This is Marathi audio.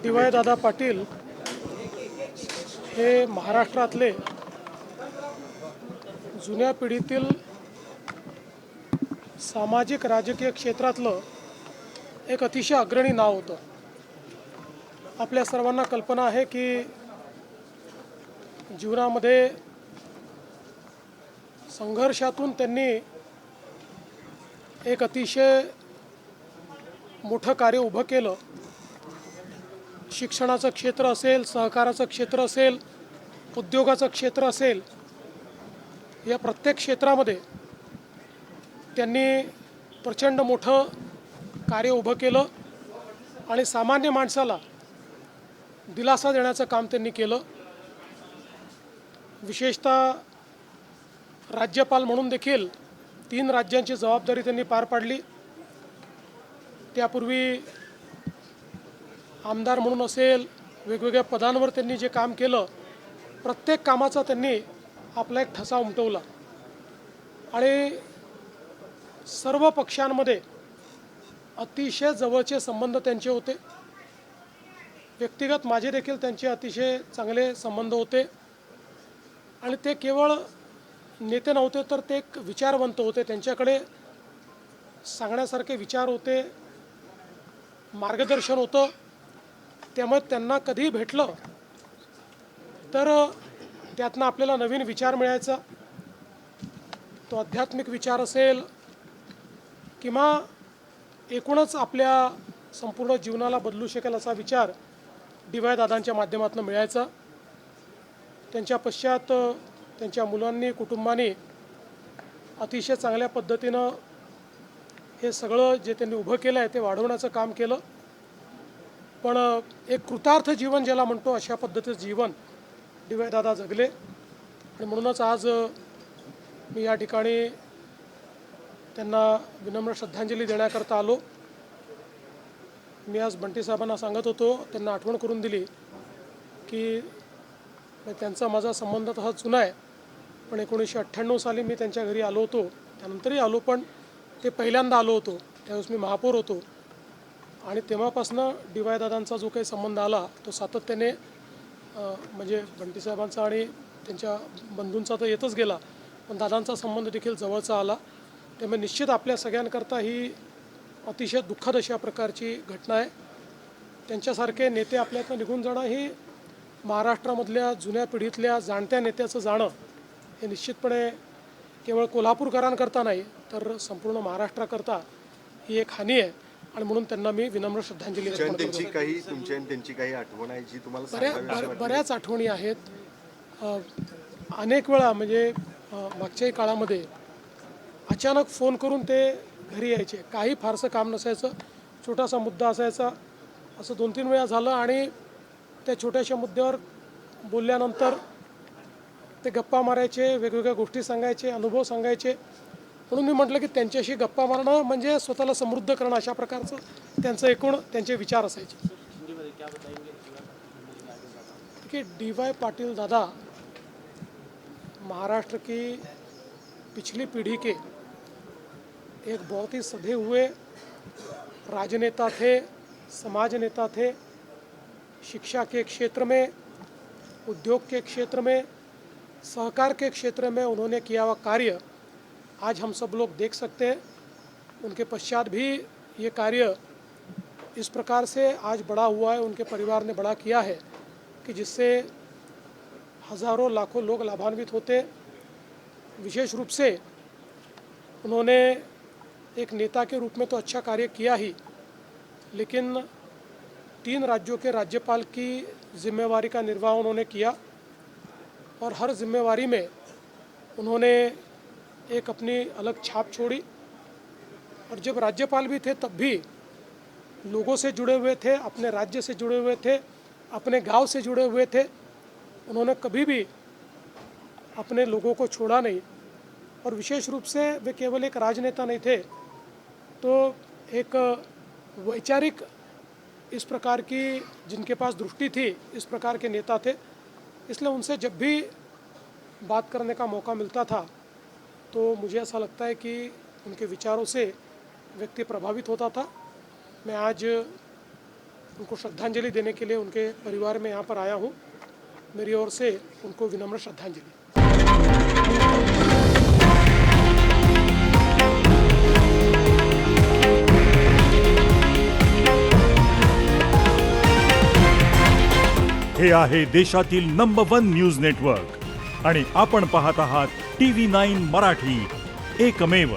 डी.वाय. दादा पाटील हे महाराष्ट्रातले जुन्या पिढीतील सामाजिक राजकीय क्षेत्रातलं एक अतिशय अग्रणी नाव होतं. आपल्या सर्वांना कल्पना आहे की जीवनामध्ये संघर्षातून त्यांनी एक अतिशय मोठं कार्य उभं केलं. शिक्षणाचं क्षेत्र असेल, सहकाराचं क्षेत्र असेल, उद्योगाचं क्षेत्र असेल, या प्रत्येक क्षेत्रामध्ये त्यांनी प्रचंड मोठं कार्य उभं केलं आणि सामान्य माणसाला दिलासा देण्याचं काम त्यांनी केलं. विशेषतः राज्यपाल म्हणून देखील 3 राज्यांची जबाबदारी त्यांनी पार पाडली. त्यापूर्वी आमदार म्हणून असेल, वेगवेगळ्या पदांवर त्यांनी जे काम केलं, प्रत्येक कामाचा त्यांनी आपला एक ठसा उमटवला आणि सर्व पक्षांमध्ये अतिशय जवळचे संबंध त्यांचे होते. व्यक्तिगत माझे देखील त्यांचे अतिशय चांगले संबंध होते आणि ते केवळ नेते नव्हते तर ते एक विचारवंत होते. त्यांच्याकडे सांगण्यासारखे विचार होते, मार्गदर्शन होतं. त्यामुळे त्यांना कधीही भेटलं तर त्यातनं आपल्याला नवीन विचार मिळायचा. तो आध्यात्मिक विचार असेल किंवा एकूणच आपल्या संपूर्ण जीवनाला बदलू शकेल असा विचार डी.वाय. दादांच्या माध्यमातून मिळायचा. त्यांच्या पश्चात त्यांच्या मुलांनी, कुटुंबाने अतिशय चांगल्या पद्धतीनं हे सगळं जे त्यांनी उभं केलं आहे ते वाढवण्याचं काम केलं. पण एक कृतार्थ जीवन ज्याला म्हणतो अशा पद्धतीचं जीवन डी.वाय. दादा जगले आणि म्हणूनच आज मी या ठिकाणी त्यांना विनम्र श्रद्धांजली देण्याकरता आलो. मी आज बंटी साहेबांना सांगत होतो, त्यांना आठवण करून दिली की त्यांचा माझा संबंध तसा जुना आहे, पण 1998 साली मी त्यांच्या घरी आलो होतो. त्यानंतरही आलो, पण ते पहिल्यांदा आलो होतो त्यावेळेस मी महापौर होतो आणि तेव्हापासनं डी.वाय. दादांचा जो काही संबंध आला तो सातत्याने म्हणजे बंटी साहेबांचा आणि त्यांच्या बंधूंचा तर येतच गेला, पण दादांचा संबंध देखील जवळचा आला. त्यामुळे निश्चित आपल्या सगळ्यांकरता ही अतिशय दुःखद अशा प्रकारची घटना आहे. त्यांच्यासारखे नेते आपल्यातनं निघून जाणं ही महाराष्ट्रामधल्या जुन्या पिढीतल्या जाणत्या नेत्याचं जाणं हे निश्चितपणे केवळ कोल्हापूरकरांकरता नाही तर संपूर्ण महाराष्ट्राकरता ही एक हानी आहे आणि म्हणून त्यांना मी विनम्र श्रद्धांजली अर्पण करतो. त्यांची काही आठवण आहे जी तुम्हाला बऱ्याच आठवणी आहेत. अनेक वेळा म्हणजे मागच्याही काळामध्ये अचानक फोन करून ते घरी यायचे. काही फारसं काम नसायचं, छोटासा मुद्दा असायचा, असं 2-3 वेळा झालं आणि त्या छोट्याशा मुद्द्यावर बोलल्यानंतर ते गप्पा मारायचे, वेगवेगळ्या गोष्टी सांगायचे, अनुभव सांगायचे. म्हणून मी म्हटलं की त्यांच्याशी गप्पा मारणं म्हणजे स्वतःला समृद्ध करणं अशा प्रकारचं त्यांचं एकूण त्यांचे विचार असायचे. की डी.वाय. पाटिल दादा महाराष्ट्र की पिछली पीढ़ी के एक बहुत ही सधे हुए राजनेता थे, समाज नेता थे. शिक्षा के क्षेत्र में, उद्योग के क्षेत्र में, सहकार के क्षेत्र में उन्होंने किया हुआ कार्य आज हम सब लोग देख सकते हैं. उनके पश्चात भी ये कार्य इस प्रकार से आज बड़ा हुआ है, उनके परिवार ने बड़ा किया है कि जिससे हज़ारों लाखों लोग लाभान्वित होते. विशेष रूप से उन्होंने एक नेता के रूप में तो अच्छा कार्य किया ही, लेकिन 3 राज्यों के राज्यपाल की जिम्मेवारी का निर्वाह उन्होंने किया और हर जिम्मेवारी में उन्होंने एक अपनी अलग छाप छोड़ी. और जब राज्यपाल भी थे तब भी लोगों से जुड़े हुए थे, अपने राज्य से जुड़े हुए थे, अपने गांव से जुड़े हुए थे. उन्होंने कभी भी अपने लोगों को छोड़ा नहीं. और विशेष रूप से वे केवल एक राजनेता नहीं थे तो एक वैचारिक इस प्रकार की जिनके पास दृष्टि थी, इस प्रकार के नेता थे. इसलिए उनसे जब भी बात करने का मौका मिलता था तो मुझे ऐसा लगता है कि उनके विचारों से व्यक्ति प्रभावित होता था. मैं आज उनको श्रद्धांजलि देने के लिए उनके परिवार में यहाँ पर आया हूँ। मेरी ओर से उनको विनम्र श्रद्धांजलि। हे आहे देशातील नंबर 1 न्यूज नेटवर्क आणि आपण पाहत आहात TV9 मराठी, एकमेव।